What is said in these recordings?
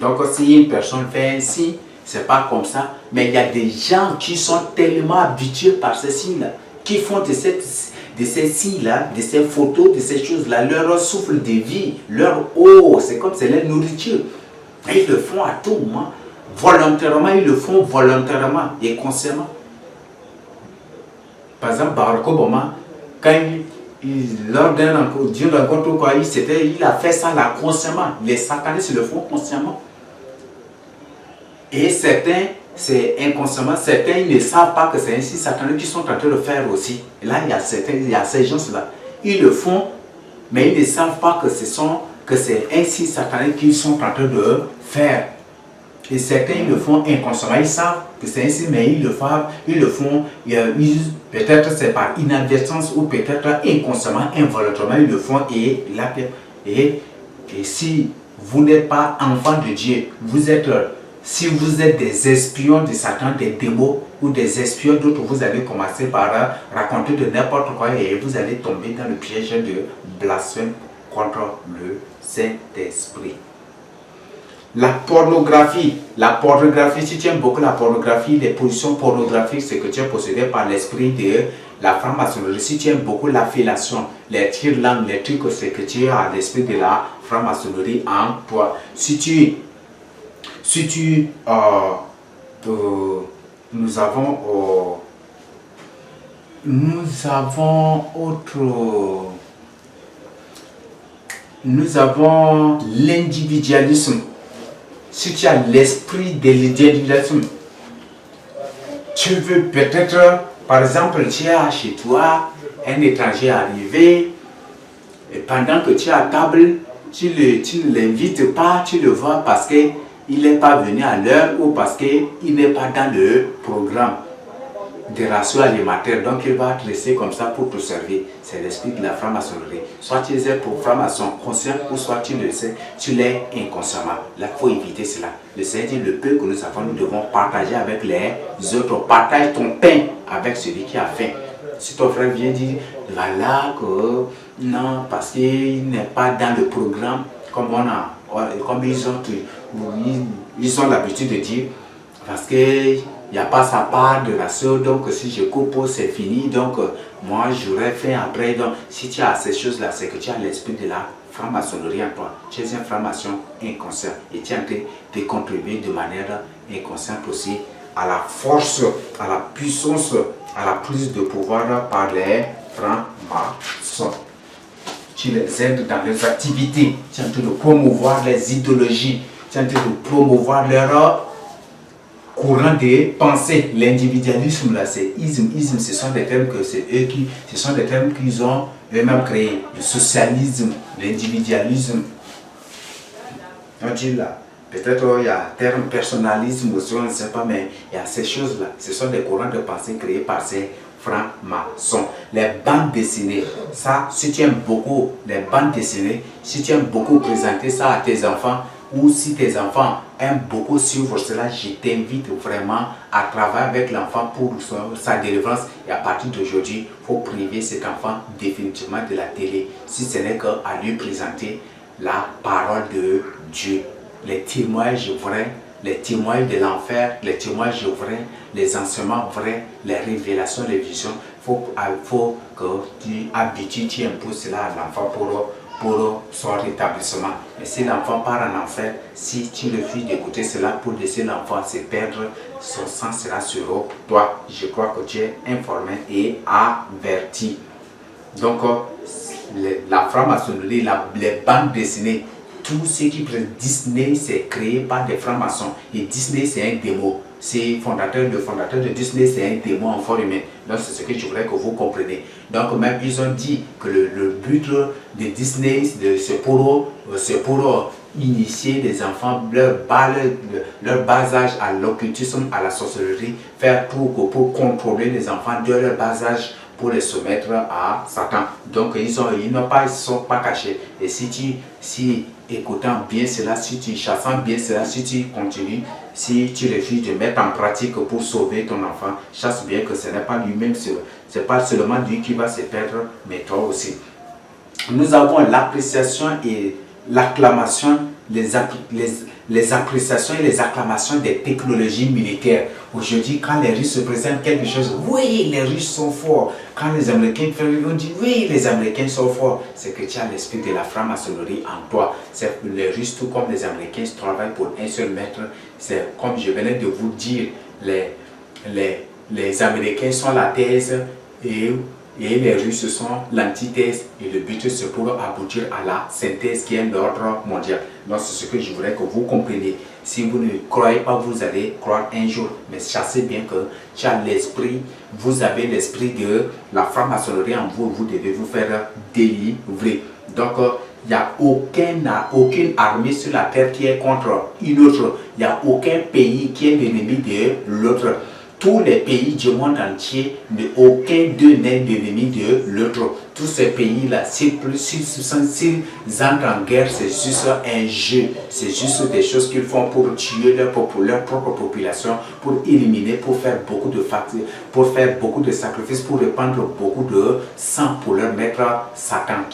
Donc si une personne fait ainsi, c'est pas comme ça. Mais il y a des gens qui sont tellement habitués par ces signes-là, qui font de ces signes-là, de ces photos, de ces choses-là, leur souffle de vie, leur eau, c'est comme c'est leur nourriture. Et ils le font à tout moment. Volontairement, ils le font volontairement et consciemment. Par exemple, Barack Obama, quand lors d'une rencontre, quoi, il a fait ça là consciemment. Les satanistes le font consciemment. Et certains, c'est inconsciemment, certains ils ne savent pas que c'est ainsi, certains qui sont en train de le faire aussi. Et là, il y a ces gens-là. Ils le font, mais ils ne savent pas que c'est ainsi, certains qui sont en train de faire. Et certains ils le font inconsciemment, ils savent que c'est ainsi, mais ils le font, peut-être c'est par inadvertance ou peut-être inconsciemment, involontairement, ils le font et si vous n'êtes pas enfant de Dieu, si vous êtes des espions de Satan, des démons ou des espions d'autres, vous allez commencer par raconter de n'importe quoi et vous allez tomber dans le piège de blasphème contre le Saint-Esprit. La pornographie, si tu aimes beaucoup la pornographie, les positions pornographiques, c'est que tu es possédé par l'esprit de la franc-maçonnerie. Si tu aimes beaucoup la fellation, les tire-langues, les trucs, c'est que tu as l'esprit de la franc-maçonnerie en toi. Nous avons l'individualisme. Si tu as l'esprit de l'individualisme, tu veux peut-être, par exemple, tu as chez toi un étranger arrivé, et pendant que tu es à table, tu ne l'invites pas, tu le vois parce qu'il n'est pas venu à l'heure ou parce qu'il n'est pas dans le programme des rations alimentaires, donc il va te laisser comme ça pour te servir. C'est l'esprit de la franc-maçonnerie. Soit tu es pour franc-maçon conscient ou soit tu le sais, tu l'es inconsciemment. Là, il faut éviter cela. Le Seigneur dit, le peu que nous avons, nous devons partager avec les autres. Partage ton pain avec celui qui a faim. Si ton frère vient dire, voilà que non, parce qu'il n'est pas dans le programme, comme ils ont l'habitude de dire, parce que il n'y a pas sa part de ration, donc si je coupe, c'est fini, donc moi j'aurais fait après. Donc si tu as ces choses-là, c'est que tu as l'esprit de la franc-maçonnerie en toi. Tu es un franc-maçon inconscient et tu es en train de contribuer de manière inconsciente aussi à la force, à la puissance, à la prise de pouvoir par les francs-maçons. Tu les aides dans leurs activités, tu es en train de promouvoir les idéologies, tu es en train de promouvoir leur courant de pensée. L'individualisme là, c'est isme, ce sont des termes que c'est eux qui, ce sont des termes qu'ils ont eux-mêmes créés. Le socialisme, l'individualisme. On dit là, peut-être il y a terme personnalisme aussi, on ne sait pas, mais il y a ces choses là. Ce sont des courants de pensée créés par ces francs-maçons. Les bandes dessinées, ça, si tu aimes beaucoup les bandes dessinées, si tu aimes beaucoup présenter ça à tes enfants, ou si tes enfants aiment beaucoup suivre cela, je t'invite vraiment à travailler avec l'enfant pour sa délivrance. Et à partir d'aujourd'hui, il faut priver cet enfant définitivement de la télé, si ce n'est qu'à lui présenter la parole de Dieu. Les témoignages vrais, les témoignages de l'enfer, les témoignages vrais, les enseignements vrais, les révélations, les visions. Il faut que tu habitues, tu imposes cela à l'enfant pour son rétablissement. Mais si l'enfant part en enfer, si tu refuses d'écouter cela pour laisser l'enfant se perdre, son sang sera sur toi. Je crois que tu es informé et averti. Donc, la franc-maçonnerie, les bandes dessinées, tout ce qui prennent Disney, c'est créé par des francs-maçons. Et Disney, c'est un démon. C'est le fondateur de Disney, c'est un démon en forme humaine. Donc, c'est ce que je voudrais que vous compreniez. Donc, même ils ont dit que le but de Disney, c'est pour initier les enfants, leur bas âge à l'occultisme, à la sorcellerie, faire tout pour contrôler les enfants de leur bas âge pour les soumettre à Satan. Donc, ils ne sont pas cachés. Et si écoutant bien cela, si tu chassant bien cela, si tu continues, si tu refuses de mettre en pratique pour sauver ton enfant, chasse bien que ce n'est pas lui-même, c'est pas seulement lui qui va se perdre, mais toi aussi. Nous avons l'appréciation et l'acclamation, les appréciations et les acclamations des technologies militaires. Aujourd'hui, quand les Russes se présentent quelque chose, oui, les Russes sont forts. Quand les Américains font, on dit, oui, les Américains sont forts. C'est que tu as l'esprit de la franc-maçonnerie en toi. Les Russes, tout comme les Américains, travaillent pour un seul maître. C'est comme je venais de vous dire, les Américains sont la thèse et les Russes sont l'antithèse. Et le but, c'est pour aboutir à la synthèse qui est l'ordre mondial. Donc, c'est ce que je voudrais que vous compreniez. Si vous ne croyez pas, vous allez croire un jour. Mais sachez bien que tu as l'esprit, vous avez l'esprit de la franc-maçonnerie en vous. Vous devez vous faire délivrer. Donc, il n'y a aucune armée sur la terre qui est contre une autre. Il n'y a aucun pays qui est l'ennemi de l'autre. Tous les pays du monde entier, aucun d'eux n'est l'ennemi de l'autre. Tous ces pays-là, s'ils entrent en guerre, c'est juste un jeu. C'est juste des choses qu'ils font pour tuer leur propre population, pour éliminer, pour faire beaucoup de facteurs, pour faire beaucoup de sacrifices, pour répandre beaucoup de sang pour leur maître Satan,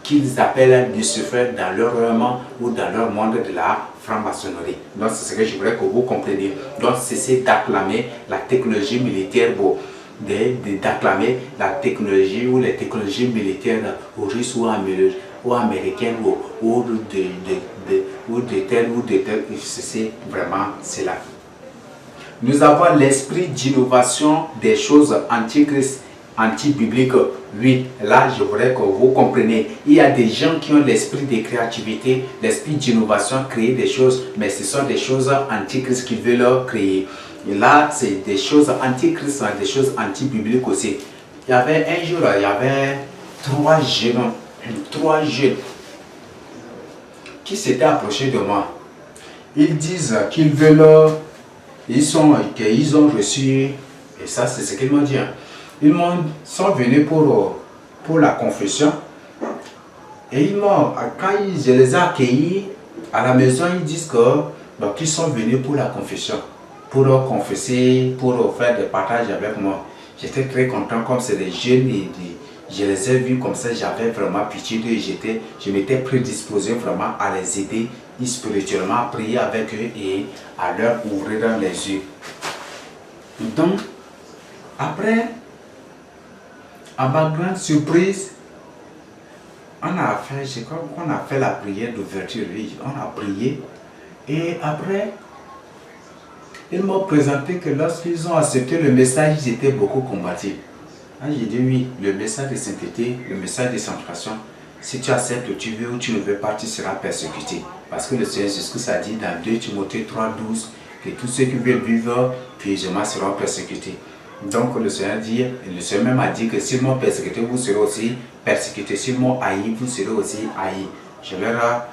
qu'ils appellent Lucifer dans leur monde ou dans leur monde de la franc-maçonnerie. Donc c'est ce que je voudrais que vous compreniez. Donc cessez d'acclamer la technologie militaire, d'acclamer la technologie ou les technologies militaires russes ou américaines ou de tel ou de tel. C'est vraiment cela. Nous avons l'esprit d'innovation des choses antichrist, anti-bibliques. Oui, là je voudrais que vous compreniez. Il y a des gens qui ont l'esprit de créativité, l'esprit d'innovation, créer des choses, mais ce sont des choses antichrist qu'ils veulent créer. Et là, c'est des choses antichrist, des choses anti-bibliques aussi. Il y avait un jour, il y avait trois jeunes qui s'étaient approchés de moi. Ils disent qu'ils veulent, qu'ils ont reçu, et ça c'est ce qu'ils m'ont dit. Ils sont venus pour la confession. Et quand je les ai accueillis à la maison, ils disent qu'ils sont venus pour la confession, pour confesser, pour faire des partages avec moi. J'étais très content, comme c'est des jeunes, et je les ai vus comme ça, j'avais vraiment pitié d'eux, je m'étais prédisposé vraiment à les aider spirituellement, à prier avec eux et à leur ouvrir les yeux. Donc, après, à ma grande surprise, je crois qu'on a fait la prière d'ouverture, on a prié, et après, ils m'ont présenté que lorsqu'ils ont accepté le message, ils étaient beaucoup combatifs. J'ai dit oui, le message de sainteté, le message de sanctification, si tu acceptes, tu veux ou tu ne veux pas, tu seras persécuté. Parce que le Seigneur Jésus a dit dans 2 Timothée 3,12 que tous ceux qui veulent vivre pieusement seront persécutés. Donc le Seigneur même a dit que s'ils m'ont persécuté, vous serez aussi persécutés. S'ils m'ont haï, vous serez aussi haïs. Je leur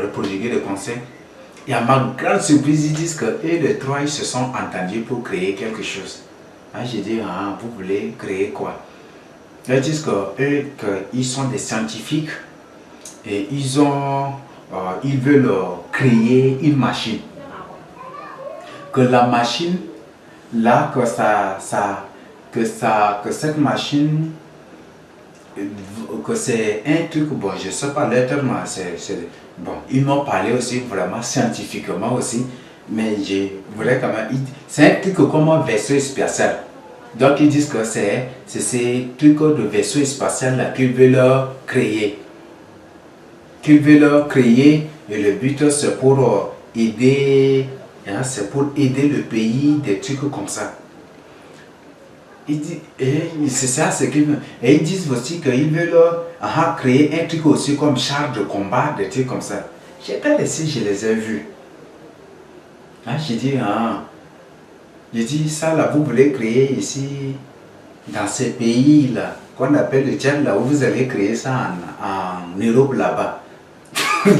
ai prodigué des conseils. Et à ma grande surprise, ils disent qu'eux, les trois, ils se sont entendus pour créer quelque chose. J'ai dit, vous voulez créer quoi? Ils disent qu'eux, qu'ils sont des scientifiques et ils veulent créer une machine. Que la machine, là, que cette machine, que c'est un truc, bon, je ne sais pas le terme, bon, ils m'ont parlé aussi vraiment scientifiquement aussi, mais je voudrais quand même, c'est un truc comme un vaisseau spatial. Donc ils disent que c'est ces trucs de vaisseau spatial là qu'ils veulent créer. Et le but c'est pour aider, le pays, des trucs comme ça. C'est ça ce qu'ils veulent. Et ils disent aussi qu'ils veulent créer un truc aussi comme char de combat, des trucs comme ça. J'ai pas laissé, je les ai vus. J'ai dit, ça là, vous voulez créer ici, dans ces pays-là, qu'on appelle le Tchad, là où vous allez créer ça en Europe là-bas.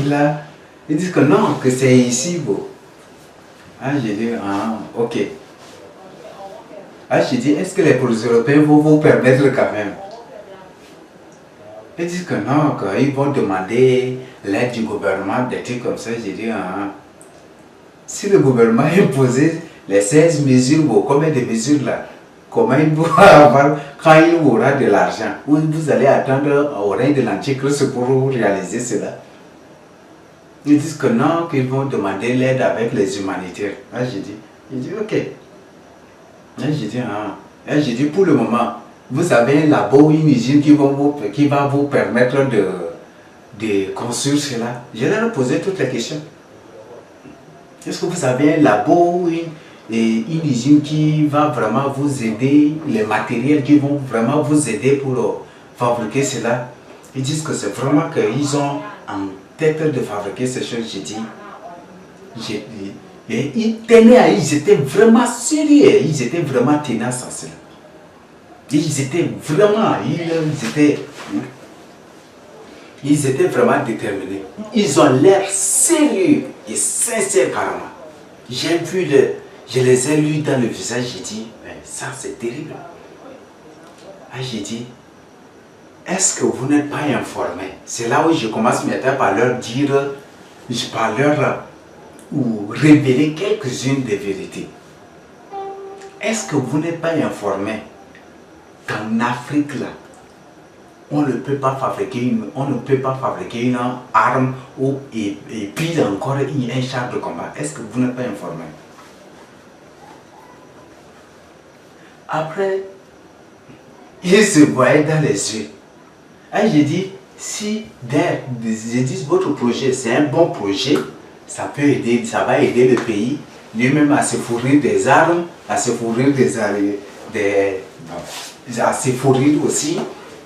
Là, ils disent que non, que c'est ici, beau. J'ai dit, ok. J'ai dit, est-ce que les Européens vont vous permettre quand même? Ils disent que non, qu'ils vont demander l'aide du gouvernement, des trucs comme ça. J'ai dit, si le gouvernement imposait les 16 mesures, combien de mesures là? Comment il va avoir, quand il aura de l'argent, où vous allez attendre au règne de l'Antichrist pour réaliser cela? Ils disent que non, qu'ils vont demander l'aide avec les humanitaires. Là, j'ai dit, ok. Là, j'ai dit, ah. Là, j'ai dit, pour le moment, vous avez un labo, une usine qui va vous permettre de construire cela. Je leur ai posé toutes les questions. Est-ce que vous avez un labo, une usine qui va vraiment vous aider, les matériels qui vont vraiment vous aider pour fabriquer cela? Ils disent que c'est vraiment qu'ils ont en tête de fabriquer ces choses. J'ai dit, et ils tenaient, ils étaient vraiment sérieux, ils étaient vraiment tenaces à cela. Ils étaient vraiment, ils étaient vraiment déterminés. Ils ont l'air sérieux et sincères carrément. J'ai vu, je les ai lus dans le visage, j'ai dit, mais ça c'est terrible. Ah, j'ai dit, est-ce que vous n'êtes pas informés? C'est là où je commence maintenant par leur dire, par leur ou révéler quelques-unes des vérités. Est-ce que vous n'êtes pas informés qu'en Afrique là, on ne peut pas fabriquer une arme et puis encore un char de combat? Est-ce que vous n'êtes pas informé? Après, il se voyait dans les yeux. Et j'ai dit, si je dis votre projet c'est un bon projet, ça peut aider, ça va aider le pays lui-même à se fournir des armes, à se fournir à se fournir aussi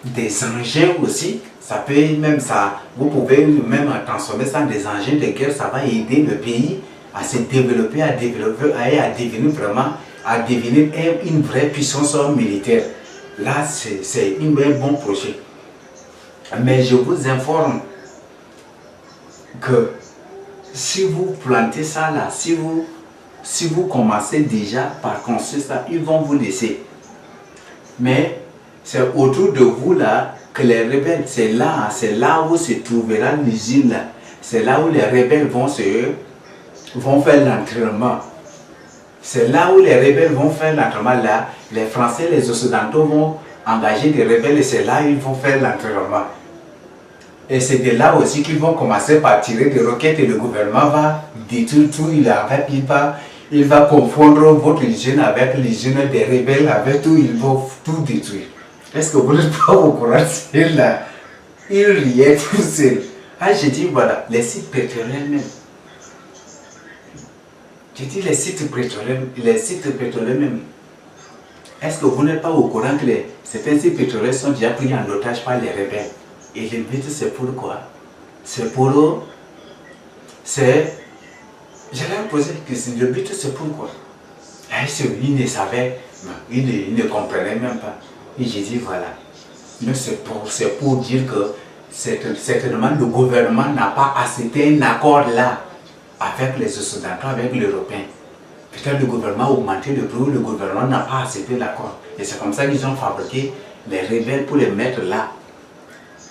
des engins aussi. Ça peut même ça, vous pouvez même transformer ça en des engins de guerre. Ça va aider le pays à se développer, à devenir vraiment, à devenir une vraie puissance militaire. Là, c'est un bon projet. Mais je vous informe que si vous plantez ça là, si vous commencez déjà par construire ça, ils vont vous laisser. Mais c'est autour de vous là que les rebelles, c'est là où se trouvera l'usine là. C'est là où les rebelles vont faire l'entraînement. C'est là où les rebelles vont faire l'entraînement là. Les Français, les Occidentaux vont engager des rebelles et c'est là où ils vont faire l'entraînement. Et c'est de là aussi qu'ils vont commencer par tirer des roquettes et le gouvernement va détruire tout. Il va confondre votre usine avec l'usine des rebelles, avec tout, ils vont tout détruire. Est-ce que vous n'êtes pas au courant de là? Ils riaient tout seuls. Ah, j'ai dit voilà, les sites pétroliers même. J'ai dit les sites pétroliers même. Est-ce que vous n'êtes pas au courant que certains sites pétroliers sont déjà pris en otage par les rebelles? Et le but c'est pour quoi? C'est pour eux. J'allais poser la question, le but c'est pour quoi? Ils ne savaient, ils ne comprenaient même pas. Et j'ai dit voilà. Mais c'est pour dire que certainement le gouvernement n'a pas accepté un accord là avec les Occidentaux, avec les Européens. Peut-être le gouvernement a augmenté le prix, le gouvernement n'a pas accepté l'accord. Et c'est comme ça qu'ils ont fabriqué les rebelles pour les mettre là.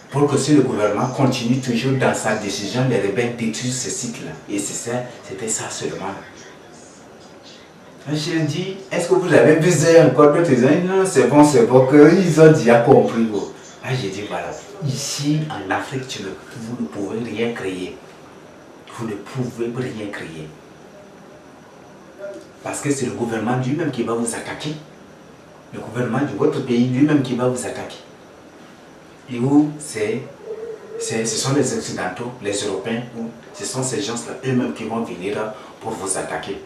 Pour que si le gouvernement continue toujours dans sa décision, les rebelles détruisent ce site-là. Et c'était ça seulement. J'ai dit, est-ce que vous avez besoin encore d'autres? Non, c'est bon, qu'ils ont déjà compris. J'ai dit, voilà, ici en Afrique, vous ne pouvez rien créer. Vous ne pouvez rien créer. Parce que c'est le gouvernement lui-même qui va vous attaquer. Le gouvernement de votre pays lui-même qui va vous attaquer. Et où ce sont les Occidentaux, les Européens, ce sont ces gens-là eux-mêmes qui vont venir pour vous attaquer.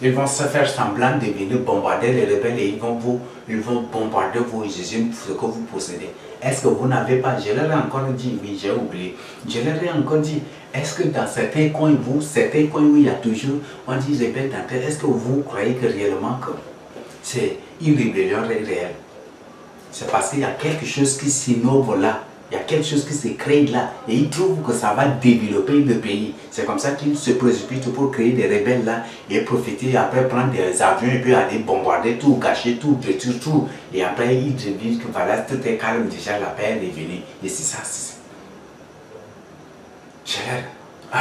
Ils vont se faire semblant de venir bombarder les rebelles et ils vont bombarder vos usines, ce que vous possédez. Est-ce que vous n'avez pas, je leur ai encore dit, oui j'ai oublié, je leur ai encore dit, est-ce que dans certains coins où il y a toujours, on dit rebelles d'entrée, est-ce que vous croyez que réellement que c'est une rébellion réelle? C'est parce qu'il y a quelque chose qui s'innove là, il y a quelque chose qui se crée là, et ils trouvent que ça va développer le pays. C'est comme ça qu'ils se précipitent pour créer des rebelles là, et profiter, après prendre des avions et puis aller bombarder tout, gâcher tout, détruire tout. Et après ils disent que voilà, tout est calme déjà, la paix est venue. Et c'est ça.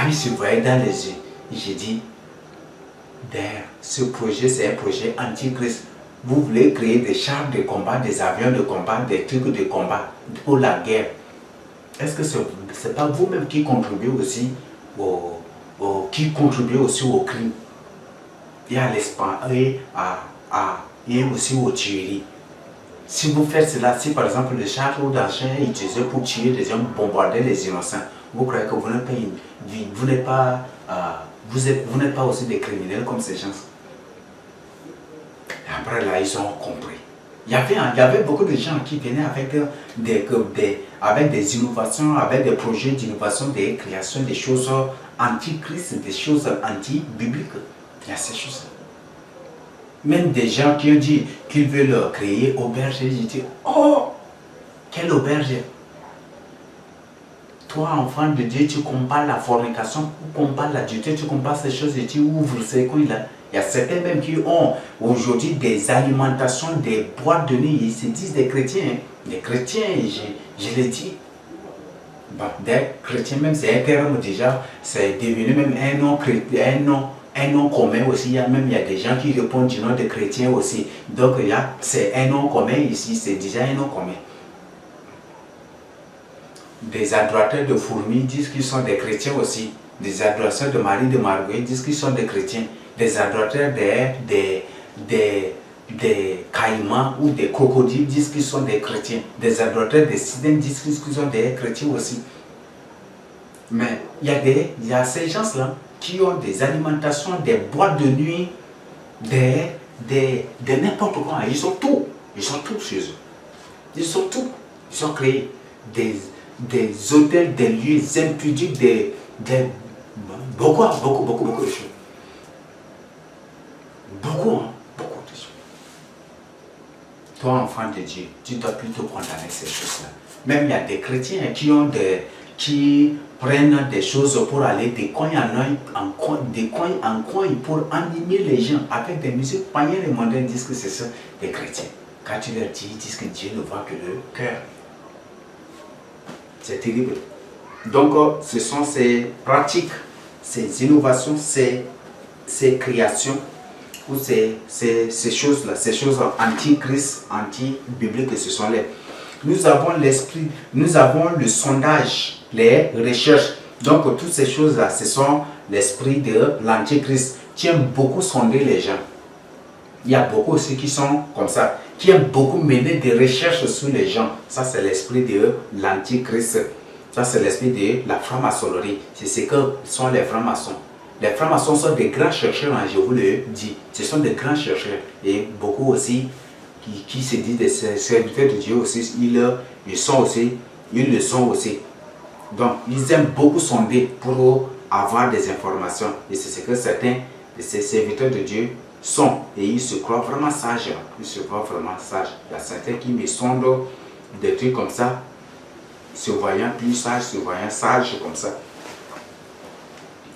Ils se voyaient dans les yeux. Et j'ai dit, d'ailleurs, ce projet c'est un projet anti-Christ. Vous voulez créer des chars de combat, des avions de combat, des trucs de combat pour la guerre. Est-ce que ce n'est pas vous-même qui contribuez aussi qui contribue aussi au crime. Et à l'espace, et aussi aux tueries. Si vous faites cela, si par exemple le château d'argent est utilisé pour tuer des gens, bombarder les innocents, vous croyez que vous n'êtes pas, vous n'êtes pas aussi des criminels comme ces gens. Et après là, ils ont compris. Il y avait beaucoup de gens qui venaient avec des innovations, avec des projets d'innovation, des créations, des choses anti-Christ, des choses anti-bibliques. Il y a ces choses-là. Même des gens qui ont dit qu'ils veulent créer auberge, j'ai dit, oh, quelle auberge! Toi, enfant de Dieu, tu compares la fornication, tu compares l'adultère, tu compares ces choses et tu ouvres ces coins-là. Il y a certains même qui ont aujourd'hui des alimentations, des boîtes de nuit, ils se disent des chrétiens. Hein. Des chrétiens, je l'ai dit. Bon, des chrétiens même, c'est un terme déjà, c'est devenu même un nom commun aussi. Il y a des gens qui répondent du nom de chrétiens aussi. Donc, c'est un nom commun ici, c'est déjà un nom commun. Des adorateurs de fourmis disent qu'ils sont des chrétiens aussi. Des adorateurs de Marie de Marguerite disent qu'ils sont des chrétiens. Des adorateurs des caïmans ou des crocodiles disent qu'ils sont des chrétiens. Des adorateurs des sidènes disent qu'ils sont des chrétiens aussi. Mais il y a ces gens-là qui ont des alimentations, des boîtes de nuit, de n'importe quoi. Ils ont tout. Ils ont tout chez eux. Ils ont tout. Ils ont créé des hôtels, des lieux impudiques, beaucoup de choses. Beaucoup de choses. Toi, enfant de Dieu, tu dois plutôt condamner ces choses-là. Même il y a des chrétiens qui prennent des choses pour aller des coins en coin pour animer les gens avec des musiques païennes et mondaines disent que c'est ça, des chrétiens. Quand tu leur dis, ils disent que Dieu ne voit que le cœur. C'est terrible. Donc, ce sont ces pratiques, ces innovations, ces créations, ou ces choses-là, ces choses anti-Christ, anti-bibliques, ce sont les. Nous avons l'esprit, nous avons le sondage, les recherches. Donc, toutes ces choses-là, ce sont l'esprit de l'antichrist qui aime beaucoup sonder les gens. Il y a beaucoup aussi qui sont comme ça, qui aiment beaucoup mener des recherches sur les gens. Ça, c'est l'esprit de l'antichrist. Ça, c'est l'esprit de la franc-maçonnerie. C'est ce que sont les francs-maçons. Les francs-maçons sont des grands chercheurs, hein, je vous le dis. Ce sont des grands chercheurs. Et beaucoup aussi qui se disent des serviteurs de Dieu aussi, ils le sont aussi. Donc, ils aiment beaucoup sonder pour avoir des informations. Et c'est ce que certains de ces serviteurs de Dieu sont. Et ils se croient vraiment sages. Ils se croient vraiment sages. Il y a certains qui me sondent des trucs comme ça, se voyant plus sages, se voyant sages comme ça.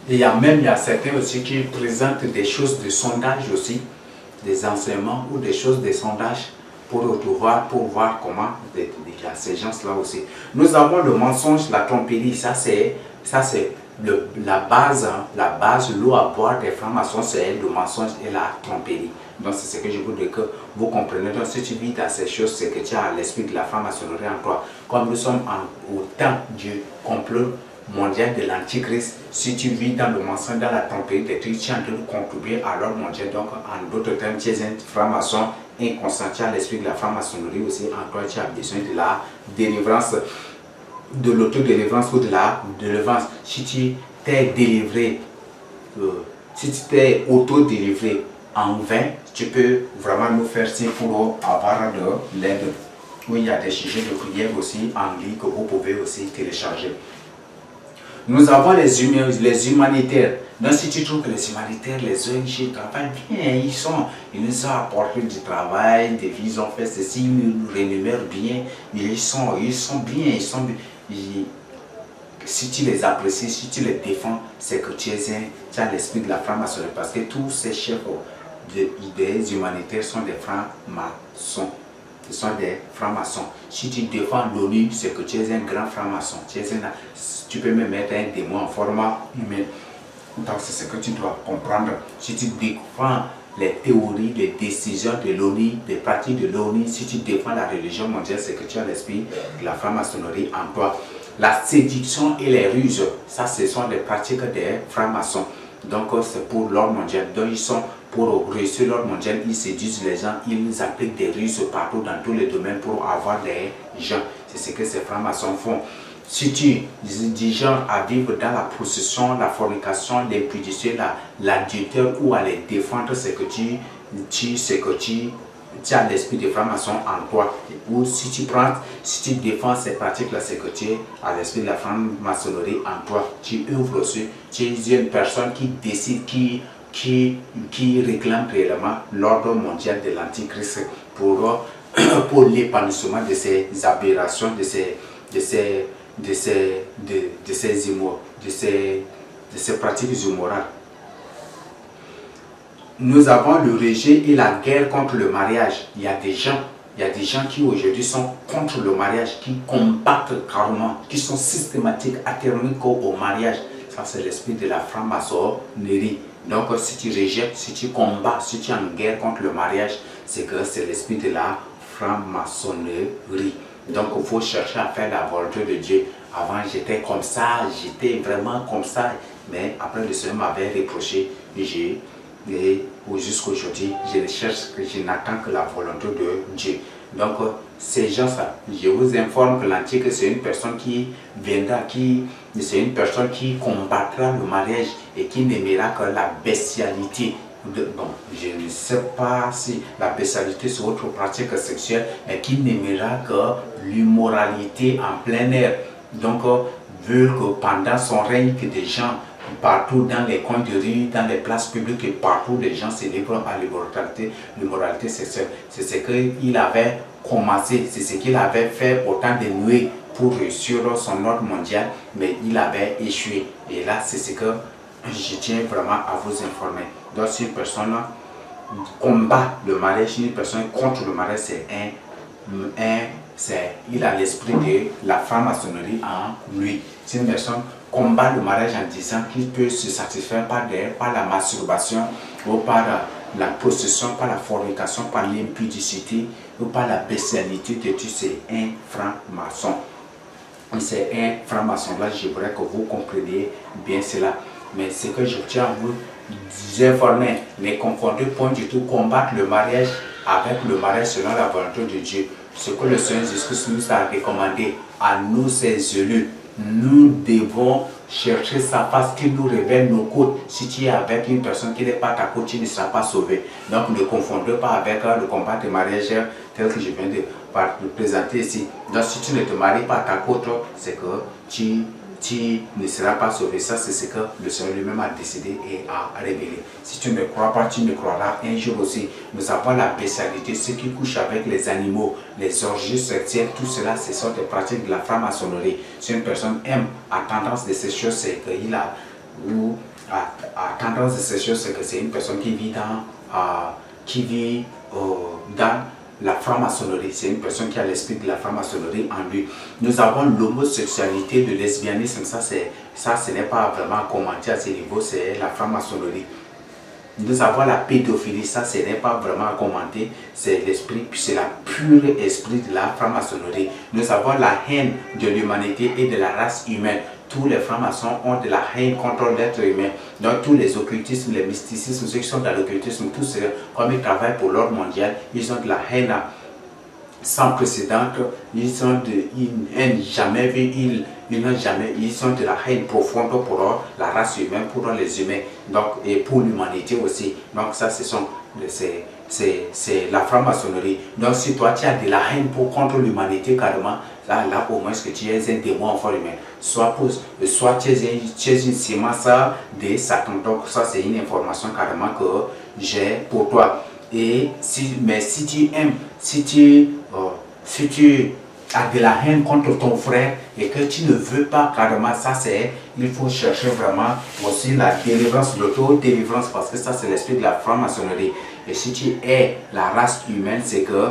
Et il y a certains aussi qui présentent des choses de sondage aussi, des enseignements ou des choses de sondage pour voir comment il y a ces gens-là aussi. Nous avons le mensonge, la tromperie, ça c'est la base, l'eau à boire des francs-maçons, c'est le mensonge et la tromperie. Donc c'est ce que je voudrais que vous compreniez. Donc si tu vis dans ces choses, c'est que tu as l'esprit de la franc-maçonnerie en toi. Comme nous sommes au temps du complot mondial de l'antichrist, si tu vis dans le mensonge, dans la tromperie, tu es en train de contribuer à l'ordre mondial. Donc en d'autres termes, tu es un franc-maçon inconscient, tu as l'esprit de la franc-maçonnerie aussi en toi, tu as besoin de la délivrance, de l'auto-délivrance ou de la délivrance. Si tu t'es délivré, si tu t'es auto-délivré en vain, tu peux vraiment nous faire signe pour avoir de l'aide. Oui, il y a des sujets de prière aussi en ligne que vous pouvez aussi télécharger. Nous avons les humanitaires. Donc si tu trouves que les humanitaires, les ONG travaillent bien, ils nous ont apporté du travail, des vies, ils ont fait ceci, ils nous rémunèrent bien, ils sont bien, si tu les apprécies, si tu les défends, c'est que tu as l'esprit de la franc-maçonnerie, parce que tous ces chefs des humanitaires sont des francs-maçons. Ce sont des francs-maçons. Si tu défends l'ONU, c'est que tu es un grand franc-maçon. Tu peux même mettre un démon en format humain. Donc c'est ce que tu dois comprendre. Si tu défends les théories, les décisions de l'ONU, les pratiques de l'ONU, si tu défends la religion mondiale, c'est que tu as l'esprit de la franc-maçonnerie en toi. la séduction et les ruses. Ça, ce sont des pratiques des francs-maçons. Donc, c'est pour l'ordre mondial. Donc, ils sont pour réussir l'ordre mondial, ils séduisent les gens, ils appliquent des ruses partout dans tous les domaines pour avoir des gens. C'est ce que ces francs-maçons font. Si tu dis gens à vivre dans la procession, la fornication, l'impudicité, l'adultère ou à les défendre, c'est que tu as l'esprit de franc-maçon en toi. Ou si tu défends ces pratiques-là, c'est que tu as l'esprit de la franc-maçonnerie en toi. Tu ouvres aussi, tu es une personne qui décide, qui réclame réellement l'ordre mondial de l'Antichrist pour l'épanouissement de ces aberrations, de ces pratiques immorales. Nous avons le rejet et la guerre contre le mariage. Il y a des gens qui aujourd'hui sont contre le mariage, qui combattent carrément, qui sont systématiques, athéromiques au mariage. Ça, c'est l'esprit de la franc-maçonnerie. Donc, si tu rejettes, si tu combats, si tu es en guerre contre le mariage, c'est que c'est l'esprit de la franc-maçonnerie. Donc, il faut chercher à faire la volonté de Dieu. Avant, j'étais comme ça, j'étais vraiment comme ça. Mais après, le Seigneur m'avait reproché. Et jusqu'aujourd'hui, je n'attends que la volonté de Dieu. Donc, ces gens-là, je vous informe que l'Antique, c'est une personne qui viendra, c'est une personne qui combattra le mariage et qui n'aimera que la bestialité. Bon, je ne sais pas si la bestialité c'est autre pratique sexuelle, mais qui n'aimera que l'immoralité en plein air. Donc, vu que pendant son règne, que des gens partout dans les coins de rue, dans les places publiques et partout, les gens se livrent à l'immoralité sexuelle. C'est ce qu'il avait commencé, c'est ce qu'il avait fait au temps de Noé pour réussir son ordre mondial, mais il avait échoué. Et là, c'est ce que je tiens vraiment à vous informer. Donc, si une personne combat le mariage, si une personne contre le mariage, il a l'esprit de la franc-maçonnerie en lui. Si une personne combat le mariage en disant qu'il peut se satisfaire par la masturbation ou par la possession, par la fornication, par l'impudicité ou par la bestialité, c'est un franc-maçon. C'est un franc-maçon. Là, je voudrais que vous compreniez bien cela. Mais ce que je tiens à vous informer, ne confondez point du tout combattre le mariage avec le mariage selon la volonté de Dieu. Ce que le Seigneur Jésus nous a recommandé à nous, ses élus, nous devons chercher sa face, qu'il nous révèle nos côtes. Si tu es avec une personne qui n'est pas ta côte, tu ne seras pas sauvé. Donc ne confondez pas avec le combat de mariage tel que je viens de le présenter ici. Donc si tu ne te maries pas à ta côte, c'est que tu ne seras pas sauvé. Ça, c'est ce que le Seigneur lui-même a décidé et a révélé. Si tu ne crois pas, tu ne croiras un jour aussi. Nous avons la bestialité, ceux qui couchent avec les animaux, les orgies sexuelles, tout cela, ce sont des pratiques de la franc-maçonnerie. Si une personne aime, a tendance de ces choses, c'est qu'il a, ou a tendance de ces choses, c'est que c'est une personne qui vit dans la franc-maçonnerie. C'est une personne qui a l'esprit de la franc-maçonnerie en lui. Nous avons l'homosexualité, le lesbianisme. Ça, ce n'est pas vraiment commenté à ce niveau, c'est la franc-maçonnerie. Nous avons la pédophilie, ça, ce n'est pas vraiment commenté, c'est l'esprit, puis c'est la pure esprit de la franc-maçonnerie. Nous avons la haine de l'humanité et de la race humaine. Tous les francs-maçons ont de la haine contre l'être humain. Donc tous les occultismes, les mysticismes, ceux qui sont dans l'occultisme, tous ceux, comme ils travaillent pour l'ordre mondial, ils ont de la haine sans précédent. Ils ont une haine jamais vue, ils ont de la haine profonde pour la race humaine, pour les humains, donc, et pour l'humanité aussi. Donc ça, c'est la franc-maçonnerie. Donc si toi tu as de la haine contre l'humanité carrément, là au moins que tu es un démon en forme humaine, soit tu es une sémence de Satan. Donc ça, c'est une information carrément que j'ai pour toi. Et si tu aimes, si tu as de la haine contre ton frère et que tu ne veux pas carrément, ça c'est, il faut chercher vraiment aussi la délivrance, l'auto-délivrance, parce que ça c'est l'esprit de la franc-maçonnerie. Et si tu es la race humaine, c'est que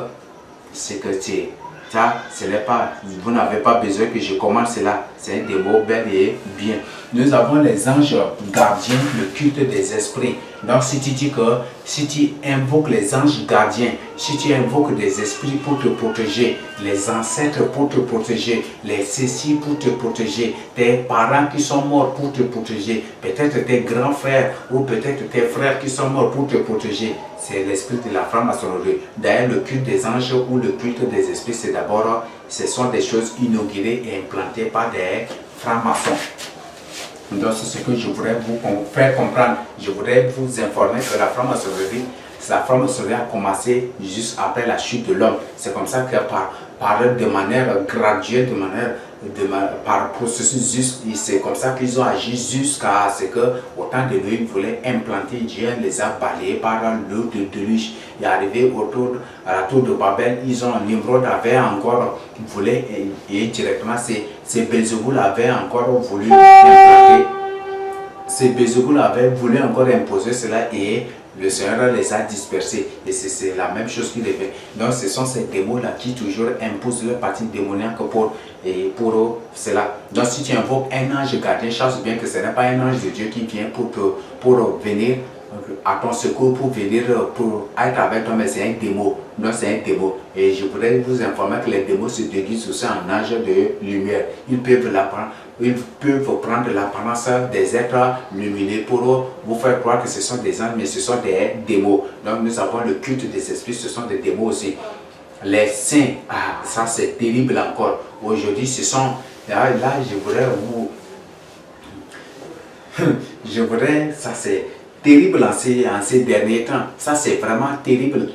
ça, ce n'est pas, vous n'avez pas besoin que je commande cela, c'est des mots bel et bien. Nous avons les anges gardiens, le culte des esprits. Donc si tu dis que, si tu invoques les anges gardiens, si tu invoques des esprits pour te protéger, les ancêtres pour te protéger, les cécis pour te protéger, tes parents qui sont morts pour te protéger, peut-être tes grands frères ou peut-être tes frères qui sont morts pour te protéger, c'est l'esprit de la franc-maçonnerie. D'ailleurs, le culte des anges ou le culte des esprits, c'est d'abord, ce sont des choses inaugurées et implantées par des francs-maçons. Donc, c'est ce que je voudrais vous faire comprendre. Je voudrais vous informer que la franc-maçonnerie a commencé juste après la chute de l'homme. C'est comme ça que de manière graduelle, par processus, c'est comme ça qu'ils ont agi jusqu'à ce que, au temps de Noé, ils voulaient implanter, Dieu les a balayés par l'eau de déluge. Et arrivé à la tour de Babel, Nimrod avait encore voulu, et directement, c'est Belzéboul avait encore voulu implanter. C'est Belzéboul avait voulu encore imposer cela et le Seigneur les a dispersés. Et c'est la même chose qu'il fait. Donc ce sont ces démons-là qui toujours imposent leur partie démoniaque pour cela. Donc si tu invoques un ange gardien, sache bien que ce n'est pas un ange de Dieu qui vient pour venir à ton secours, pour venir pour être avec toi, mais c'est un démon. Donc c'est un démon. Et je voudrais vous informer que les démons se déguisent aussi en ange de lumière. Ils peuvent prendre l'apparence des êtres lumineux pour vous faire croire que ce sont des anges, mais ce sont des démons. Donc nous avons le culte des esprits, ce sont des démons aussi. Les saints, ça c'est terrible encore. Aujourd'hui, ce sont... Là, ça c'est terrible en ces derniers temps. Ça c'est vraiment terrible.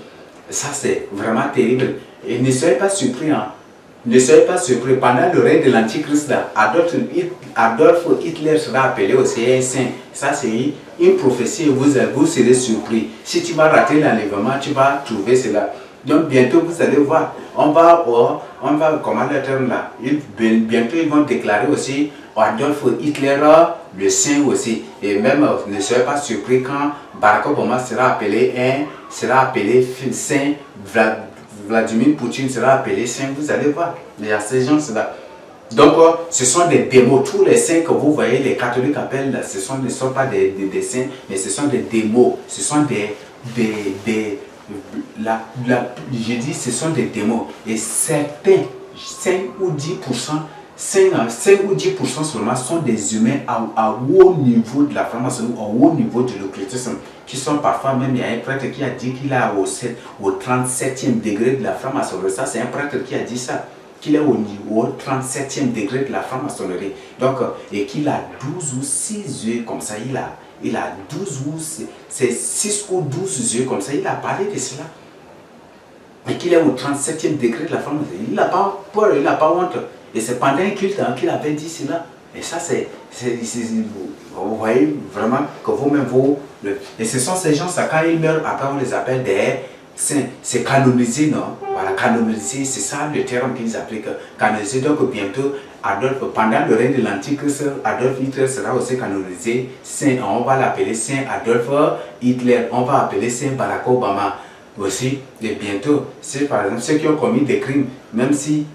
Ça c'est vraiment terrible. Et ne soyez pas surpris, hein. Ne soyez pas surpris. Pendant le règne de l'Antichrist, Adolf Hitler sera appelé aussi un saint. Ça c'est une prophétie et vous serez surpris. Si tu vas rater l'enlèvement, tu vas trouver cela. Donc bientôt vous allez voir, on va comment le terme là, bientôt ils vont déclarer aussi Adolf Hitler le saint aussi. Et même ne soyez pas surpris quand Barack Obama sera appelé saint, Vladimir Poutine sera appelé saint, vous allez voir. Il y a ces gens-là. Donc ce sont des démos. Tous les saints que vous voyez, les catholiques appellent, ne sont pas des saints, mais ce sont des démos. Ce sont je dis ce sont des démons et certains 5 ou 10% 5 ou 10% seulement sont des humains à haut niveau de la franc-maçonnerie, au haut niveau de l'occultisme, qui sont parfois même, il y a un prêtre qui a dit qu'il est au 37e degré de la franc-maçonnerie. Ça c'est un prêtre qui a dit ça, qu'il est au 37e degré de la franc-maçonnerie. Donc, et qu'il a 12 ou 6 yeux comme ça, il a 12 ou c'est 6 ou 12 yeux comme ça, il a parlé de cela. Et qu'il est au 37e degré de la franc-maçonnerie. Il n'a pas peur, il n'a pas honte. Et c'est pendant un culte qu'il avait dit cela. Et ça, vous voyez vraiment que vous-même, et ce sont ces gens-là, quand ils meurent, après on les appelle des saints. C'est canonisé, non? Voilà, canonisé, c'est ça le terme qu'ils appliquent. Canonisé, donc bientôt, pendant le règne de l'Antichrist, Adolf Hitler sera aussi canonisé saint. On va l'appeler saint Adolf Hitler. On va appeler saint Barack Obama aussi. Et bientôt, c'est par exemple ceux qui ont commis des crimes, même si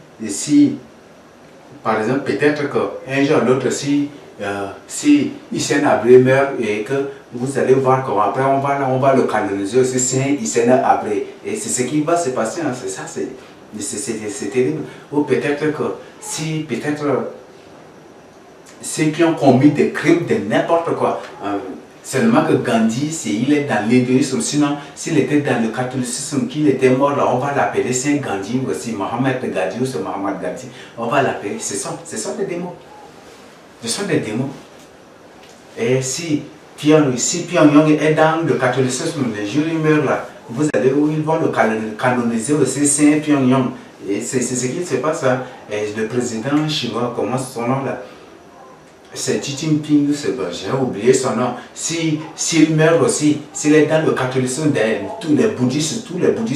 par exemple, peut-être qu'un jour ou l'autre, si Hissène Habré meurt et que vous allez voir comment après on va le canoniser aussi, Saint Hissène Habré. Et c'est ce qui va se passer, hein, c'est ça, c'est terrible. Ou peut-être que ceux qui ont commis des crimes de n'importe quoi, seulement que Gandhi, il est dans l'hindouisme, sinon s'il était dans le catholicisme, qu'il était mort, là, on va l'appeler Saint Gandhi aussi, Mohamed Gandhi ou c'est Mohamed Gandhi, on va l'appeler, ce sont des démons. Ce sont des démons. Et si Pyongyang est dans le catholicisme, les jours il meurt là, vous allez où ils vont le canoniser aussi Saint Pyongyang. Et c'est ce qui se passe là. Et le président chinois, comment son nom là? C'est Xi Jinping, j'ai oublié son nom. S'il meurt aussi, s'il est dans le catholicisme, tous les bouddhistes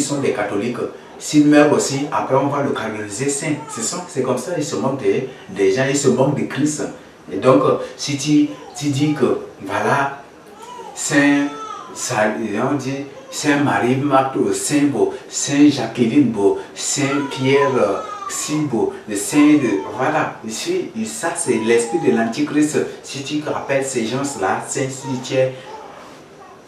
sont des catholiques. S'il meurt aussi, après on va le canoniser saint. C'est comme ça, ils se moquent des gens, ils se moquent de Christ. Et donc, si tu dis que, voilà, Saint Marie, Saint Jacqueline, Saint Pierre, Simbo, le saint de... Voilà, ici, ça c'est l'esprit de l'Antichrist. Si tu rappelles ces gens-là,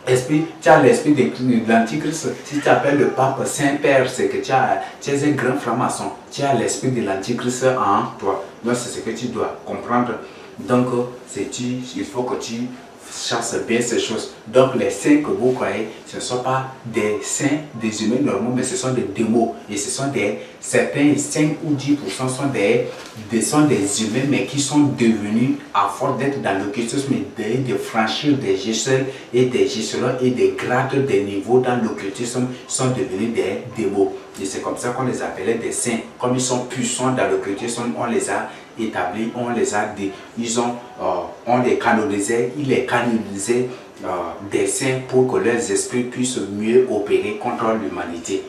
Esprit, tu as l'esprit de l'Antichrist. Si tu appelles le pape Saint-Père, c'est que tu es un grand franc-maçon. Tu as l'esprit de l'Antichrist en toi. Donc, c'est ce que tu dois comprendre. Donc, il faut que tu chasses bien ces choses. Donc, les saints que vous croyez, ce ne sont pas des saints, des humains normaux, mais ce sont des démons. Et ce sont certains 5 ou 10% sont des humains, mais qui sont devenus, à force d'être dans l'occultisme, de franchir des échelles et des échelons et des grades, des niveaux dans l'occultisme, sont devenus des démons. Et c'est comme ça qu'on les appelait des saints. Comme ils sont puissants dans l'occultisme, on les a établis, on les canonisait, ils les canonisaient des saints pour que leurs esprits puissent mieux opérer contre l'humanité.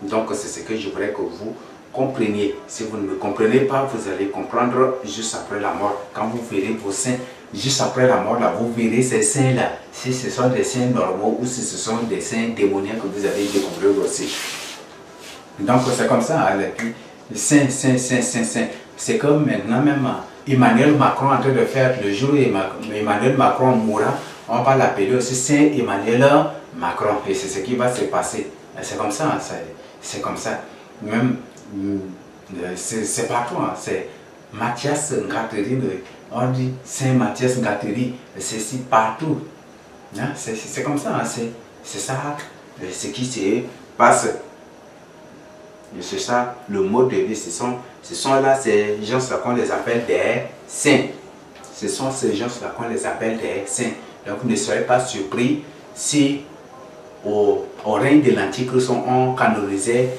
Donc c'est ce que je voudrais que vous compreniez. Si vous ne me comprenez pas, vous allez comprendre juste après la mort. Quand vous verrez vos saints, juste après la mort, là, vous verrez ces saints-là. Si ce sont des saints normaux ou si ce sont des saints démoniaques que vous allez découvrir aussi. Donc c'est comme ça, hein, saint. C'est comme maintenant même Emmanuel Macron en train de faire le jour où Emmanuel Macron mourra, on va l'appeler aussi Saint Emmanuel Macron. Et c'est ce qui va se passer. C'est comme ça, c'est comme ça. Même, c'est partout, hein, c'est Mathias Ngateri, on dit Saint Mathias Ngateri, c'est ici partout. Hein, c'est comme ça, hein, c'est ça ce qui se passe. C'est ça le mode de vie. Ce sont là ces gens-là qu'on les appelle des saints. Ce sont ces gens-là qu'on les appelle des saints. Donc ne soyez pas surpris si au règne de l'Antichrist on canonisait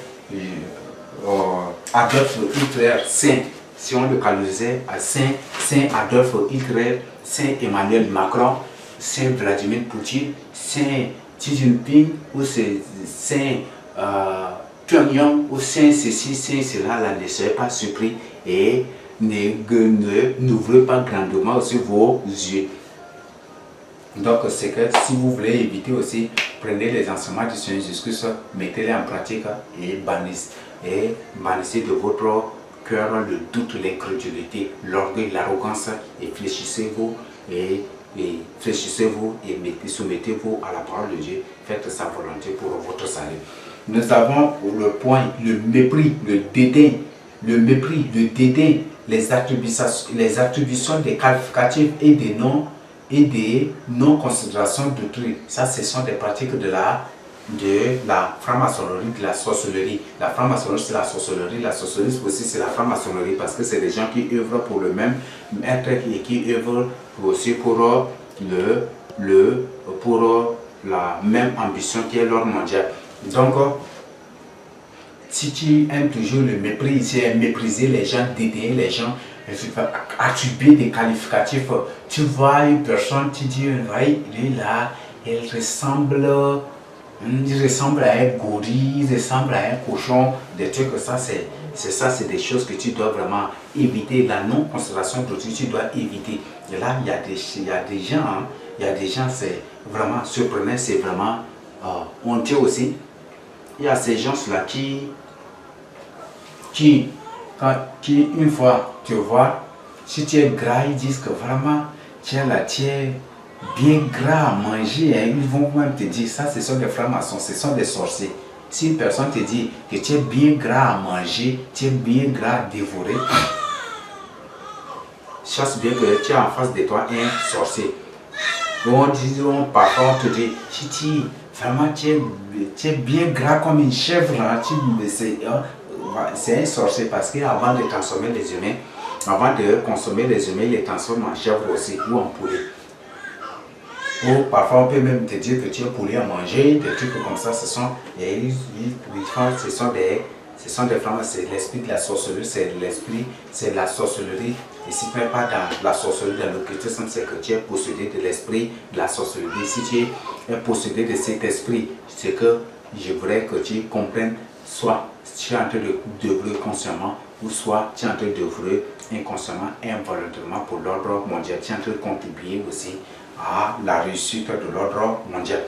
Adolf Hitler saint. Si on le canonisait à Saint Adolf Hitler, Saint Emmanuel Macron, Saint Vladimir Poutine, Saint Xi Jinping ou Saint Pyongyang ou Saint ceci, Saint cela, là, ne soyez pas surpris et n'ouvrez pas grandement aussi vos yeux. Donc, c'est que si vous voulez éviter aussi, prenez les enseignements du Seigneur Jésus-Christ, mettez-les en pratique et bannissez de votre cœur le doute, l'incrédulité, l'orgueil, l'arrogance et fléchissez-vous et soumettez-vous à la parole de Dieu. Faites sa volonté pour votre salut. Nous avons le point, le mépris, le dédain, les attributions des qualificatifs et des non-considérations d'autrui. Ça, ce sont des pratiques de la franc-maçonnerie, de la sorcellerie. La franc-maçonnerie, c'est la sorcellerie. La sorcellerie aussi, c'est la franc-maçonnerie parce que c'est des gens qui œuvrent pour le même être et qui œuvrent aussi pour la même ambition qui est l'ordre mondial. Donc, si tu aimes toujours le mépris, c'est mépriser les gens, dédaigner les gens, attribuer des qualificatifs, tu vois une personne, tu dis, ouais, lui là, il ressemble à un gorille, il ressemble à un cochon, des trucs comme ça, c'est des choses que tu dois vraiment éviter. La non-considération d'autrui, tu dois éviter. Et là, il y a des gens, c'est vraiment surprenant, c'est vraiment honteux aussi. Il y a ces gens-là qui, une fois, tu vois, si tu es gras, ils disent que vraiment, tu es bien gras à manger. Hein, ils vont même te dire, ça, ce sont des francs-maçons, ce sont des sorciers. Si une personne te dit que tu es bien gras à manger, tu es bien gras à dévorer, chasse bien que tu es en face de toi un sorcier. Parfois, on te dit, si vraiment, tu es bien gras comme une chèvre, hein, c'est un sorcier parce qu'avant de consommer les humains, il les transforme en chèvre aussi ou en poulet. Ou parfois, on peut même te dire que tu es poulet à manger, des trucs comme ça. Ce sont des flammes, c'est l'esprit de la sorcellerie, c'est la sorcellerie. Et si tu n'es pas dans la sorcellerie, dans l'occultisme, c'est que tu es possédé de l'esprit de la sorcellerie. Si tu es possédé de cet esprit, c'est que je voudrais que tu comprennes, soit tu es en train d'œuvrer consciemment, ou soit tu es en train d'œuvrer inconsciemment, involontairement pour l'ordre mondial. Tu es en train de contribuer aussi à la réussite de l'ordre mondial.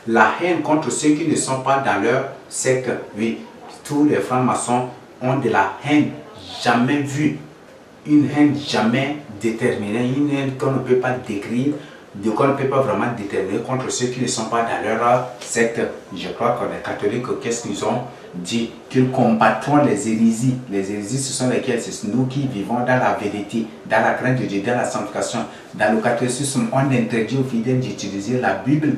La haine contre ceux qui ne sont pas dans leur secte, oui, tous les francs-maçons ont de la haine jamais vue, une haine jamais déterminée, une haine qu'on ne peut pas décrire, Donc on ne peut pas vraiment déterminer contre ceux qui ne sont pas dans leur secte. Je crois qu'on est catholique, qu'est-ce qu'ils ont dit? Qu'ils combattront les hérésies. Les hérésies, ce sont lesquelles? C'est nous qui vivons dans la vérité, dans la crainte de Dieu, dans la sanctification. Dans le catholicisme, on interdit aux fidèles d'utiliser la Bible,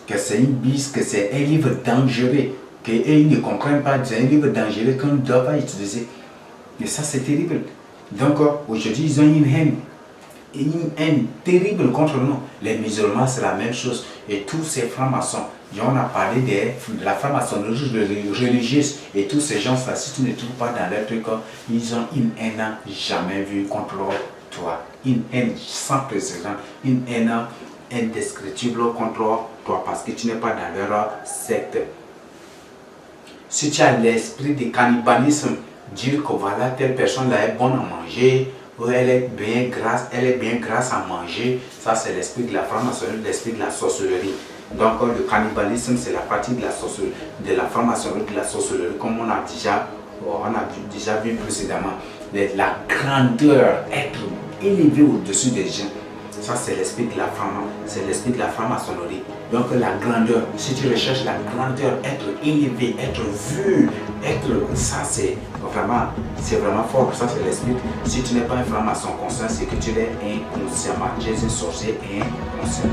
que c'est une bise, que c'est un livre dangereux, qu'ils ne comprennent pas, c'est un livre dangereux qu'on ne doit pas utiliser. Et ça, c'est terrible. Donc, aujourd'hui, ils ont une haine terrible contre nous. Les musulmans, c'est la même chose. Et tous ces francs-maçons, on a parlé de la franc-maçonnerie religieuse. Et tous ces gens-là, si tu ne trouves pas dans leur truc, ils ont une haine jamais vue contre toi. Une haine sans précédent. Une haine indescriptible contre toi parce que tu n'es pas dans leur secte. Si tu as l'esprit de cannibalisme, dire que voilà, telle personne là est bonne à manger, ou elle est bien grasse à manger, ça c'est l'esprit de la franc-maçonnerie, l'esprit de la sorcellerie. Donc le cannibalisme c'est la pratique de la sorcellerie, de la franc-maçonnerie, de la sorcellerie, comme on a déjà vu précédemment. La grandeur, être élevé au-dessus des gens. Ça, c'est l'esprit de la franc-maçonnerie. Donc, la grandeur, si tu recherches la grandeur, être élevé, être vu, ça, c'est vraiment fort. Ça, c'est l'esprit. Si tu n'es pas un franc-maçon conscient, c'est que tu es inconsciemment. Tu es un sorcier inconscient.